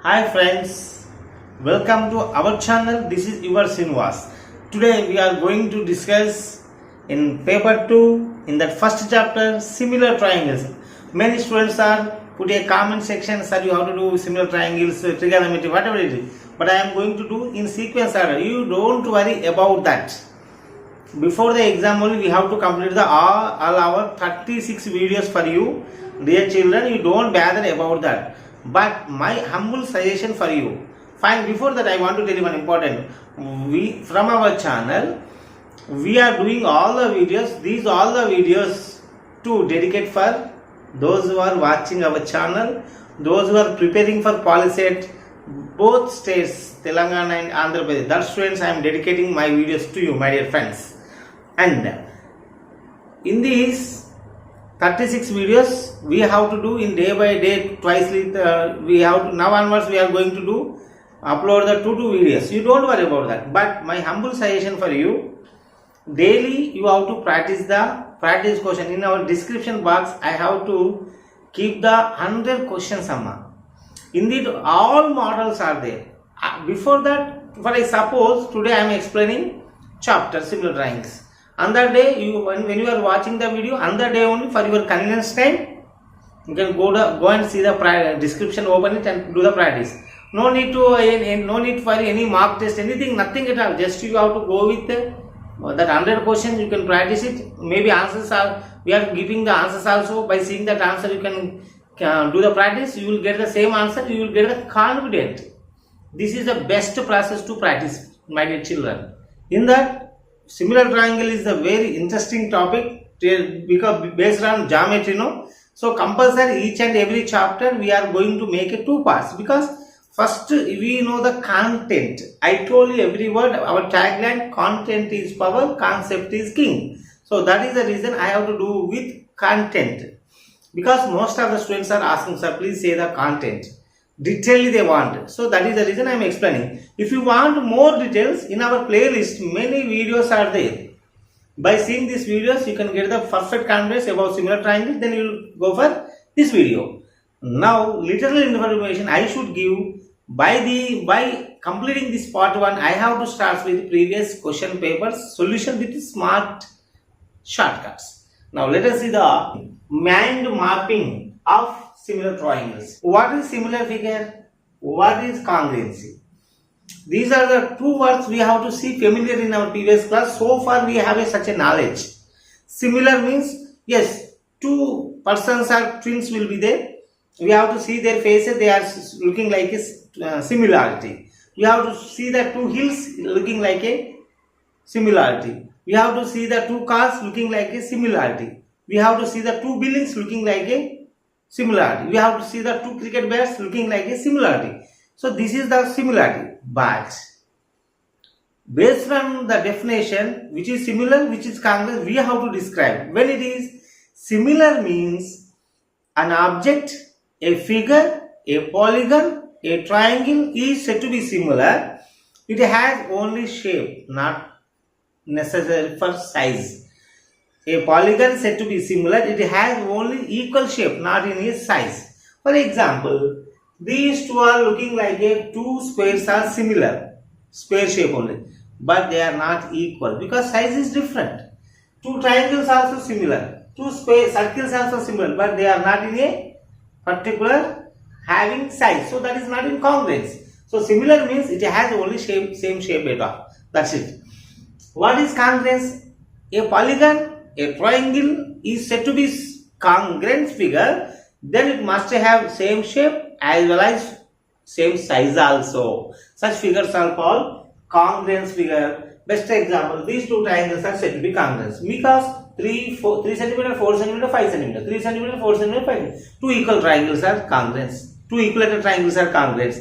Hi friends, welcome to our channel. This is your Srinivas. Today we are going to discuss in paper 2 in that first chapter similar triangles. Many students are put a comment section, sir, you have to do similar triangles, trigonometry, whatever it is. But I am going to do in sequence order. You don't worry about that. Before the exam only we have to complete all our 36 videos for you. Dear children, you don't bother about that. But my humble suggestion for you. Fine, before that I want to tell you one important. We from our channel, we are doing all the videos. These all the videos to dedicate for those who are watching our channel, those who are preparing for PolySET, both states, Telangana and Andhra Pradesh. That students, I am dedicating my videos to you, my dear friends. And in these 36 videos we have to do in day by day, twice we have to, now onwards we are going to do upload the 2 videos. You don't worry about that. But my humble suggestion for you, daily you have to practice the practice question. In our description box I have to keep the 100 questions amma. Indeed all models are there. Before that, for I suppose today I am explaining chapter similar triangles. On that day, when you are watching the video, on that day only for your convenience time, you can go and see the description, open it and do the practice. No need for any mock test, anything, nothing at all. Just you have to go with that 100 questions. You can practice it. Maybe answers we are giving the answers also. By seeing that answer, you can do the practice. You will get the same answer. You will get the confident. This is the best process to practice, my dear children. In that, similar triangle is a very interesting topic because based on geometry, so compulsory each and every chapter we are going to make it 2 parts, because first we know the content. I told you every word, our tagline, content is power, concept is king. So that is the reason I have to do with content, because most of the students are asking, sir, please say the content. Detail they want, so that is the reason I am explaining. If you want more details, in our playlist many videos are there. By seeing these videos you can get the perfect confidence about similar triangles, then you will go for this video. Now little information I should give. By completing this part 1, I have to start with previous question papers solution with smart shortcuts. Now let us see the mind mapping of similar triangles. What is similar figure? What is congruency? These are the 2 words we have to see familiar in our previous class. So far we have such a knowledge. Similar means, yes, 2 persons or twins will be there. We have to see their faces, they are looking like a similarity. We have to see the 2 hills looking like a similarity. We have to see the 2 cars looking like a similarity. We have to see the 2 buildings looking like a similarity. We have to see the 2 cricket bats looking like a similarity. So this is the similarity. But based on the definition, which is similar, which is congruent, we have to describe. When it is similar means an object, a figure, a polygon, a triangle is said to be similar. It has only shape, not necessary for size. A polygon is said to be similar, it has only equal shape, not in its size. For example, these 2 are looking like a 2 squares are similar, square shape only, but they are not equal because size is different. 2 triangles are also similar, 2 circles are also similar, but they are not in a particular having size, so that is not in congruence. So similar means it has only same shape at all. That's it. What is congruence? A polygon, a triangle is said to be congruent figure, then it must have same shape as well as same size also. Such figures are called congruence figure. Best example, these 2 triangles are said to be congruent because 3 cm, 4 cm, 5 cm, 3 cm, 4 cm, 5 cm. 2 equal triangles are congruent. 2 equilateral triangles are congruent.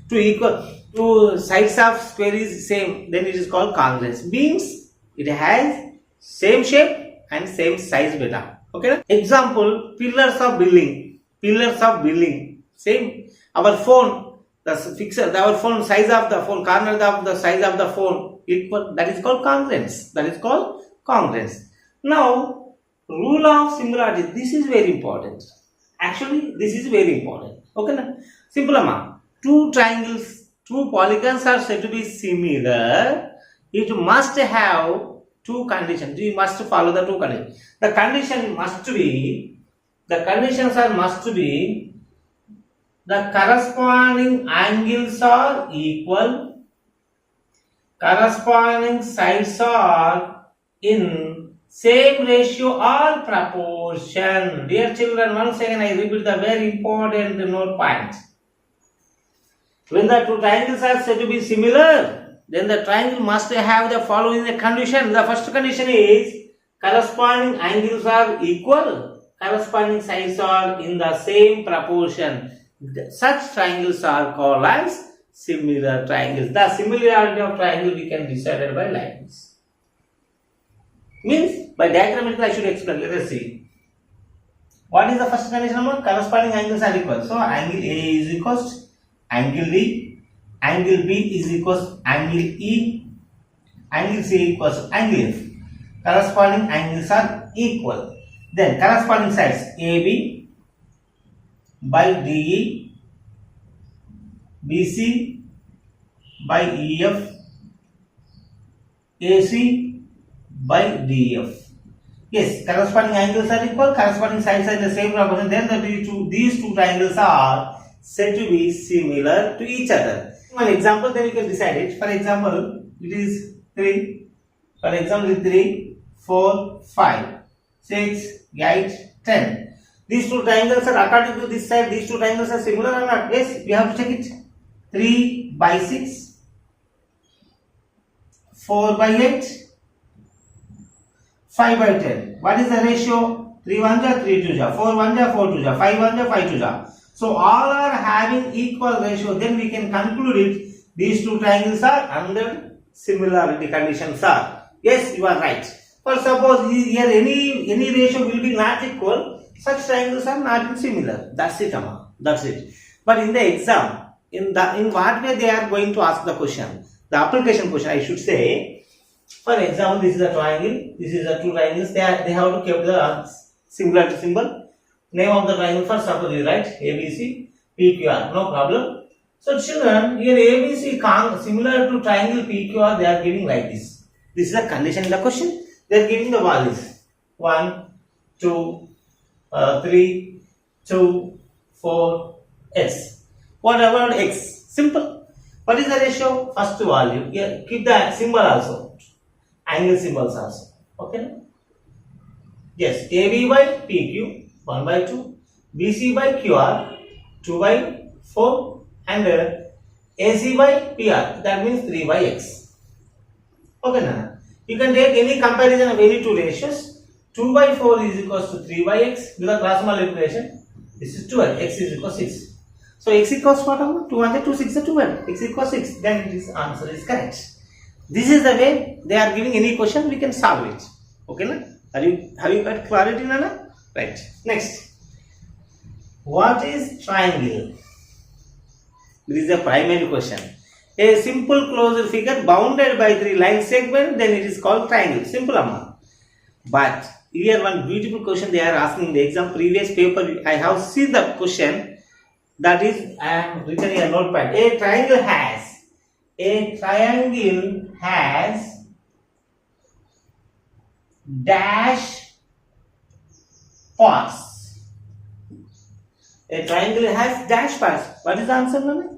2 sides of square is same, then it is called congruence. Means it has same shape and same size beta. Okay. Example, pillars of building. Pillars of building. Same. Our phone, the fixer, our phone, size of the phone, corner of the size of the phone equal. That is called congruence. That is called congruence. Now, rule of similarity. This is very important. Actually, this is very important. Okay. Simple amma. two triangles, two polygons are said to be similar, it must have two conditions. You must follow the two conditions. The conditions must be the corresponding angles are equal, corresponding sides are in same ratio or proportion. Dear children, once again I repeat the very important note point. When the two triangles are said to be similar, then the triangle must have the following condition. The first condition is corresponding angles are equal, corresponding sides are in the same proportion. Such triangles are called as similar triangles. The similarity of triangle we can decide by like this. Means by diagrammatically I should explain. Let us see. What is the first condition? Corresponding angles are equal. So angle A is equals to angle D, angle B is equals to angle E, angle C equals to angle F. Corresponding angles are equal. Then corresponding sides AB by DE, BC by EF, AC by DF. Yes, corresponding angles are equal, corresponding sides are in the same proportion. Then these two triangles are said to be similar to each other. One example, then you can decide it. For example, it is 3. For example, 3, 4, 5, 6, 8, 10. These two triangles are according to this side. These two triangles are similar or not? Yes, we have to check it. 3 by 6, 4 by 8, 5 by 10. What is the ratio? 3 1 ja, 3 2 ja, 4 1 ja, 4 2 ja, 5 1 ja, 5 2 ja. So all are having equal ratio. Then we can conclude it. These two triangles are under similarity conditions are. Yes, you are right. For suppose here any ratio will be not equal, such triangles are not similar. That's it, Amma. That's it. But in the exam, in what way they are going to ask the question? The application question, I should say. For example, this is a triangle. This is the two triangles. They have to keep the similarity symbol. Name of the triangle first, suppose you write ABC, PQR. No problem. So children, here ABC similar to triangle PQR, they are giving like this. This is the condition in the question. They are giving the values 1, 2, 3, 2, 4, S. What about X? Simple. What is the ratio? First value. Here, keep the symbol also. Angle symbols also. Okay. Yes. AB by PQ 1 by 2. BC by QR 2 by 4. And AC by PR. That means 3 by X. Okay. Now you can take any comparison of any two ratios. 2 by 4 is equals to 3 by X. With the cross multiplication. This is 12. X is equals 6. So X equals what? 2 1 2 6 12. X equals 6. Then this answer is correct. This is the way they are giving any question, we can solve it. Okay, na? Have you got clarity, Nana? Right. Next. What is triangle? This is a primary question. A simple closed figure bounded by 3 line segments, then it is called triangle. Simple, Amma. But here one beautiful question they are asking in the exam. Previous paper, I have seen the question. That is, I am written in a notepad. A triangle has dash parts. A triangle has dash parts. What is the answer, Nana?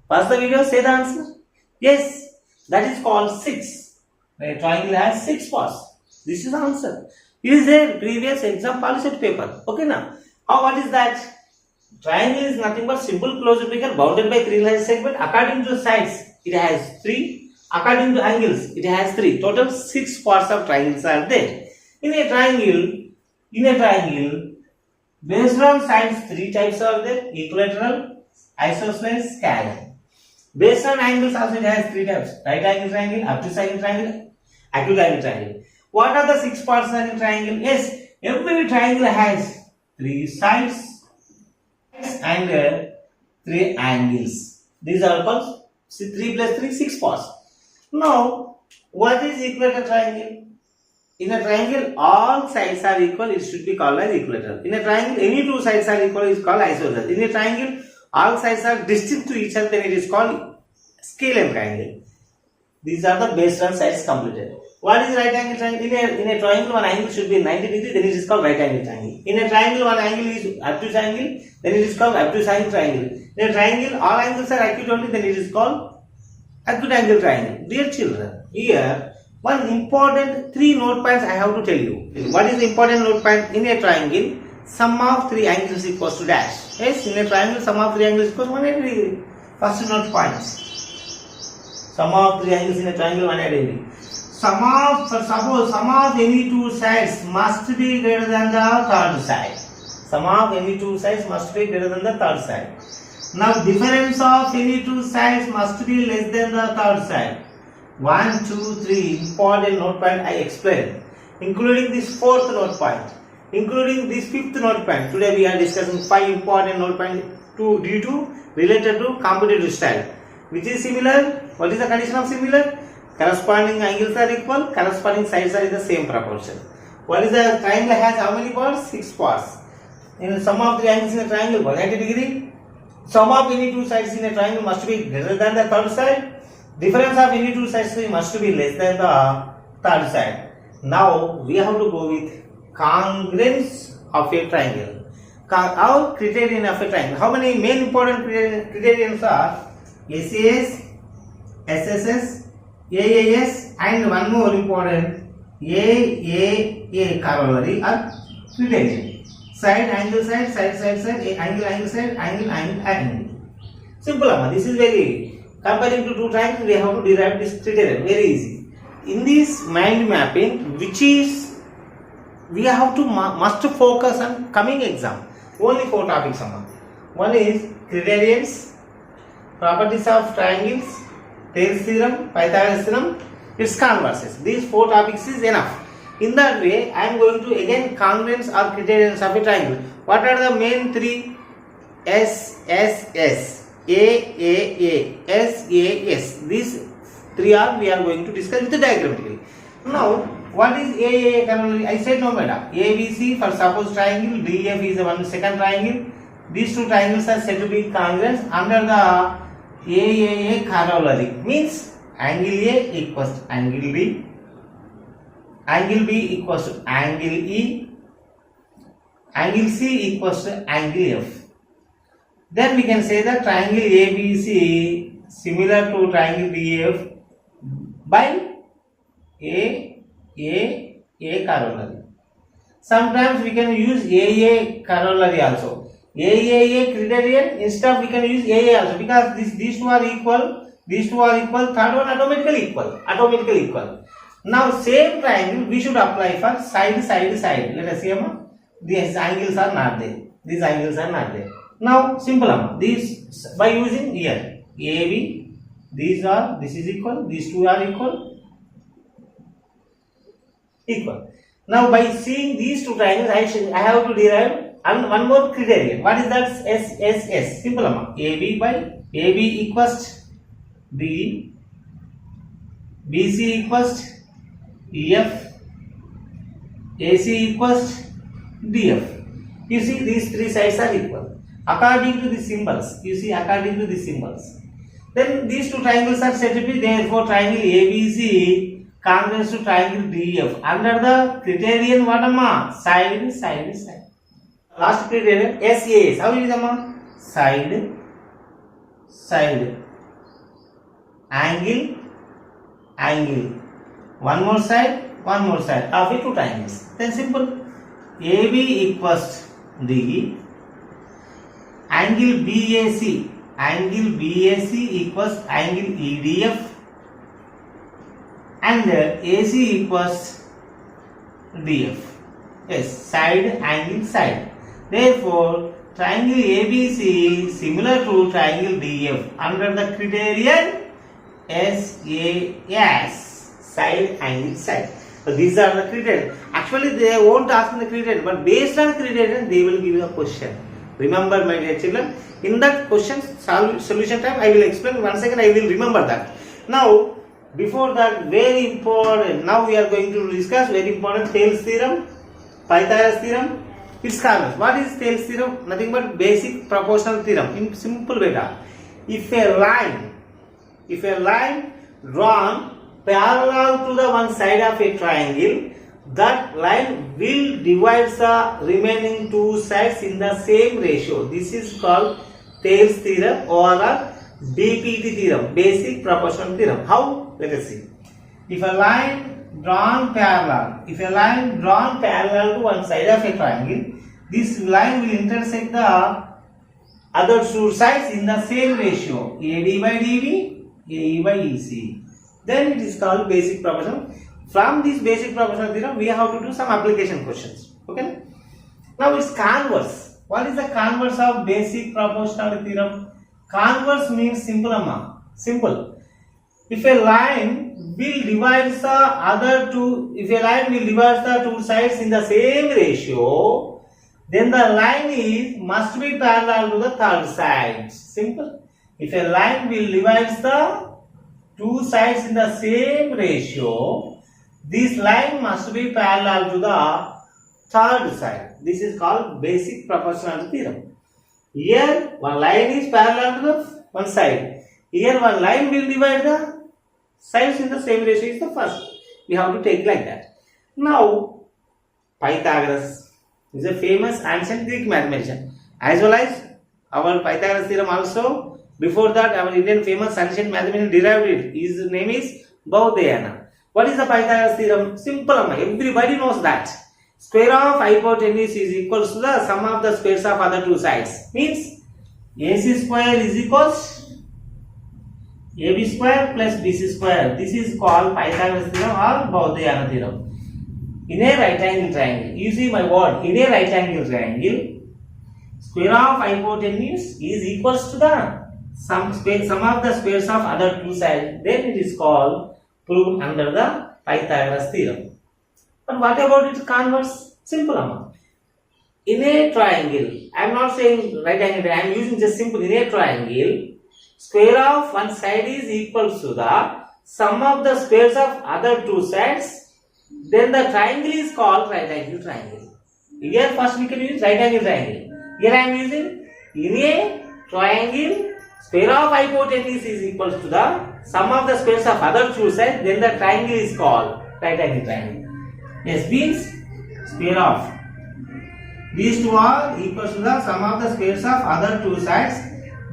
Pause the video, say the answer. Yes, that is called 6. A triangle has 6 parts. This is the answer. Is a previous exam policy paper. Okay, now. What is that? Triangle is nothing but simple closed figure bounded by 3 line segments. According to sides, it has 3. According to angles, it has 3. Total 6 parts of triangles are there. In a triangle, based on sides, 3 types are there: equilateral, isosceles, scalar. Based on angles, also it has 3 types: right angle triangle, obtuse angle triangle, acute angle triangle. What are the 6 parts in triangle? Yes, every triangle has 3 sides and 3 angles. These are called 3 plus 3, 6 parts. Now, what is equilateral triangle? In a triangle, all sides are equal, it should be called as equilateral. In a triangle, any 2 sides are equal, it is called isosceles. In a triangle, all sides are distinct to each other, then it is called scalene triangle. These are the based on sides completed. What is right angle triangle? In a triangle, one angle should be 90 degrees, then it is called right angle triangle. In a triangle, one angle is obtuse angle, then it is called obtuse angle triangle. In a triangle, all angles are acute only, then it is called acute angle triangle. Dear children, here one important 3 note points I have to tell you. What is the important note point? In a triangle, sum of 3 angles equals to dash. Yes, in a triangle, sum of 3 angles equals to 180 degree. First note points. Sum of 3 angles in a triangle 180 degree. Suppose sum of any 2 sides must be greater than the third side. Sum of any 2 sides must be greater than the third side. Now difference of any 2 sides must be less than the third side. 1, 2, 3 important note point I explained, including this 4th note point, including this 5th note point. Today we are discussing 5 important note points due to related to competitive style. Which is similar? What is the condition of similar? Corresponding angles are equal, corresponding sides are in the same proportion. What is the triangle has how many parts? 6 parts. In the sum of 3 angles in a triangle 180 degree. Sum of any 2 sides in a triangle must be greater than the third side. Difference of any 2 sides must be less than the third side. Now we have to go with congruence of a triangle. Our criterion of a triangle. How many main important criterions are? SAS, SSS, AAS, and one more important AAA corollary or criterion. Side, angle, side, angle, side, angle. Simple. This is very, comparing to 2 triangles, we have to derive this criterion. Very easy. In this mind mapping, which is, we have to must focus on coming exam. Only 4 topics. One is criterions, properties of triangles, Thales theorem, Pythagoras theorem, its converses. These 4 topics is enough. In that way, I am going to again congruence or criterions of a triangle. What are the main 3? SSS, AAA, SAS. These 3 are we are going to discuss with the diagrammatically. Now, what is AAA corollary? I said no matter. ABC for suppose triangle, DF is the second triangle. These 2 triangles are said to be congruent under the AAA corollary. Means angle A equals to angle B, angle B equals to angle E, angle C equals to angle F. Then we can say that triangle ABC similar to triangle DF by A corollary. Sometimes we can use AA corollary also. AAA criterion, instead we can use AA also, because these 2 are equal, third one automatically equal. Now same triangle we should apply for side. Let us see, these angles are not there. Now simple, these by using here AB, this is equal, these 2 are equal. Now by seeing these 2 triangles I have to derive and one more criterion. What is that? SSS. Simple. AB by AB equals D, BC equals EF, AC equals DF. You see these 3 sides are equal according to the symbols. Then these 2 triangles are said to be, therefore triangle ABC congruent to triangle DF under the criterion what? Side. Last criterion SAS. How is it? Side, angle, one more side of a 2 triangles. Then simple. AB equals D, angle BAC equals angle EDF, and AC equals DF. Yes, side, angle, side. Therefore, triangle ABC is similar to triangle DF under the criterion SAS, side, angle, side. So these are the criterion. Actually, they won't ask the criterion, but based on criterion, they will give you a question. Remember, my dear children, in that question solution time, I will explain. Once again, I will remember that. Now, before that, very important. Now we are going to discuss very important Thales theorem, Pythagoras theorem, its converse. What is Thales theorem? Nothing but basic proportional theorem. In simple way, if a line drawn parallel to the one side of a triangle, that line will divide the remaining two sides in the same ratio. This is called Thales theorem or BPT theorem, basic proportional theorem. How? Let us see. If a line drawn parallel to one side of a triangle, this line will intersect the other two sides in the same ratio, AD by DB, AE by EC. Then it is called basic proportional. From this basic proportional theorem, we have to do some application questions. Okay. Now its converse. What is the converse of basic proportional theorem? Converse means simple, amma. Simple. If a line will divide the two sides in the same ratio, then the line must be parallel to the third side. Simple. If a line will divide the two sides in the same ratio, this line must be parallel to the third side. This is called basic proportionality theorem. Here one line is parallel to the one side. Here one line will divide the sides in the same ratio is the first. We have to take like that. Now Pythagoras is a famous ancient Greek mathematician, as well as our Pythagoras theorem also. Before that, our Indian famous ancient mathematician derived it. His name is Baudhayana. What is the Pythagoras theorem? Simple, everybody knows that. Square of hypotenuse is equals to the sum of the squares of other two sides. Means AC square is equals AB square plus BC square. This is called Pythagoras theorem or Baudhayana theorem. In a right angle triangle, you see my word, in a right angle triangle, square of hypotenuse is equals to the sum of the squares of other two sides. Then it is called proved under the Pythagoras theorem. But what about its converse? Simple, amma. In a triangle, I am not saying right angle, I am using just simple. In a triangle, square of one side is equals to the sum of the squares of other two sides. Then the triangle is called right angle triangle. Here first we can use right angle triangle. Here I am using in a triangle, square of hypotenuse is equals to the sum of the squares of other two sides. Then the triangle is called right angle triangle. Yes, means square of these two are equals to the sum of the squares of other two sides.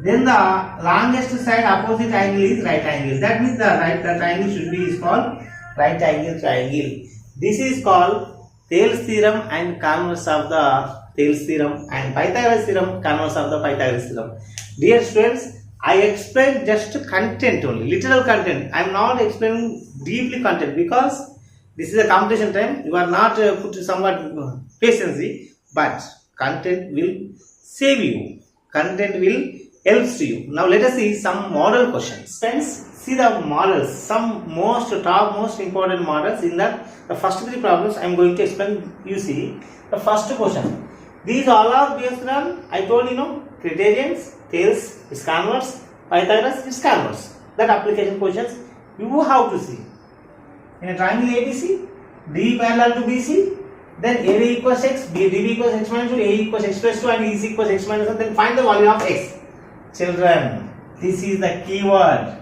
Then the longest side opposite angle is right angle. That means the triangle should be is called right angle triangle. This is called Thales theorem and converse of the Thales theorem, and Pythagoras theorem, converse of the Pythagoras theorem. Dear students, I explained just content only, literal content. I am not explaining deeply content because this is a competition time. You are not put somewhat patience, but content will save you. Content will helps you. Now let us see some model questions. Friends, see the models, some most important models. In that, the first three problems I am going to explain. You see, the first question. These all are based on, I told criterions, Thales, its converse, Pythagoras, its converse. That application questions you have to see. In a triangle ABC, D parallel to BC, then AD equals x, DB equals x minus 2, A equals x plus 2, and EC equals x minus 1. Then find the value of x. Children, this is the keyword.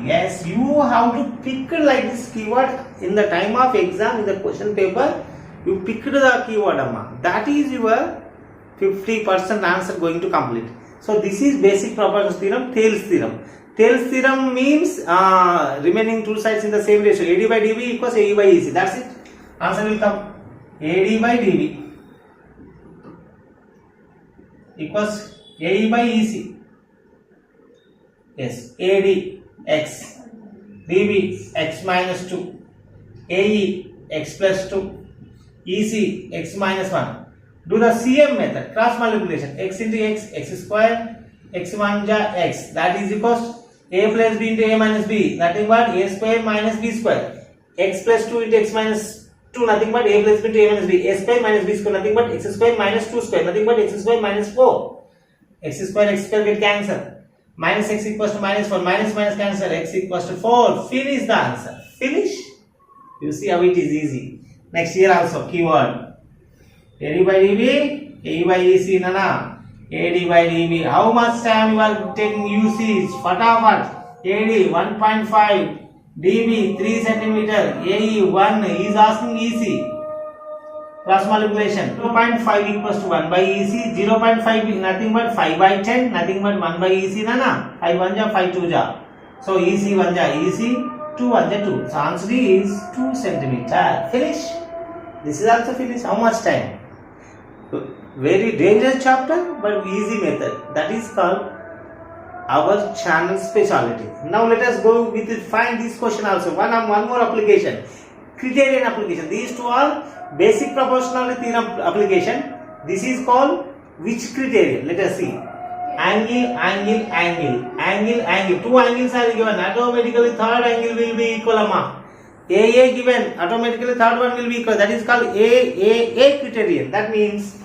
Yes, you have to pick like this keyword in the time of exam in the question paper. You picked the keyword, amma. That is your 50% answer going to complete. So this is basic proportional theorem, Thales theorem. Thales theorem means remaining two sides in the same ratio. AD by DB equals AE by EC. That's it. Answer will come. AD by DB equals AE by EC. Yes, AD x, DB x minus 2, AE x plus 2, EC x minus 1. Do the CM method, cross multiplication. X into x, x square, x minus x. That is equals a plus b into a minus b. Nothing but a square minus b square. X plus 2 into x minus 2. Nothing but a plus b into a minus b. A square minus b square. Nothing but x square minus 2 square. Nothing but x square minus 4. X square get cancelled. Minus x equals to minus 4. Minus cancel. X equals to 4. Finish the answer. Finish. You see how it is easy. Next here also keyword. AD by DB, AE by EC, nana. AD by DB. How much time you are taking usage? Fatafat. AD 1.5, DB 3 centimeter, AE 1. He is asking EC. Cross multiplication. 2.5 equals to 1 by EC. 0.5 is nothing but 5 by 10. Nothing but 1 by EC, nana. 5 1 ja, 5 2 ja. So EC 1 ja, EC 2 1 ja 2. So answer is 2 centimeter. Finish. This is also finished. How much time? Very dangerous chapter, but easy method. That is called our channel specialty. Now let us go with it. Find this question also. One more application. Criterion application. These two are basic proportionality theorem application. This is called which criterion? Let us see. Angle, angle, angle, angle, angle. Two angles are given. Automatically third angle will be equal. AA given. Automatically third one will be equal. That is called A criterion. That means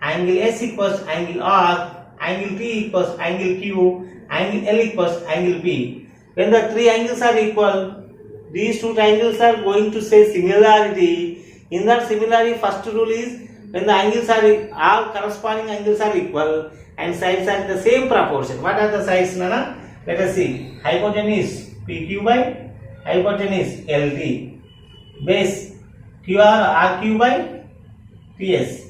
angle S equals angle R, angle P equals angle Q, angle L equals angle P. When the three angles are equal, these two angles are going to say similarity. In that similarity, first rule is when the angles are all corresponding angles are equal and sides are in the same proportion. What are the sides, Nana? Let us see. Hypotenuse PQ by hypotenuse LD. Base QR RQ by PS.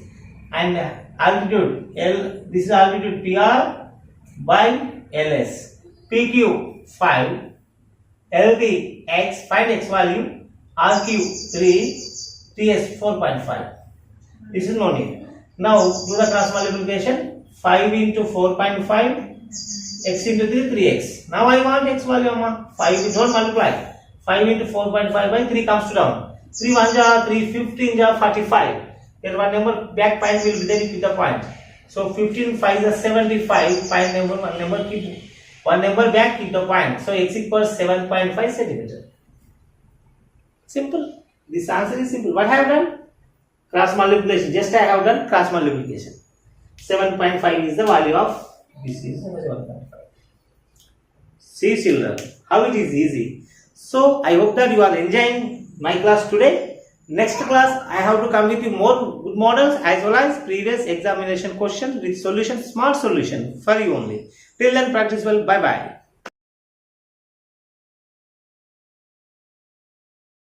And altitude L. This is altitude PR by LS. PQ 5. LD X. Find X value. RQ 3. TS 4.5. This is no need. Now do the cross multiplication. 5 into 4.5. X into 3, 3x. Now I want X value. 5, don't multiply. 5 into 4.5 by 3 comes to down. 3 1 ja, 3 15 ja, 45. Here one number back point will be there with the point. So 15 5 is 75. Point number one number keep one number back keep the point. So x equals 7.5 centimeter. Simple. This answer is simple. What I have done? Cross multiplication. Just I have done cross multiplication. 7.5 is the value of this is 7.5. See children, how it is easy. So I hope that you are enjoying my class today. Next class I have to come with you more good models as well as previous examination questions with solution, smart solution for you only. Till then practice well. Bye bye.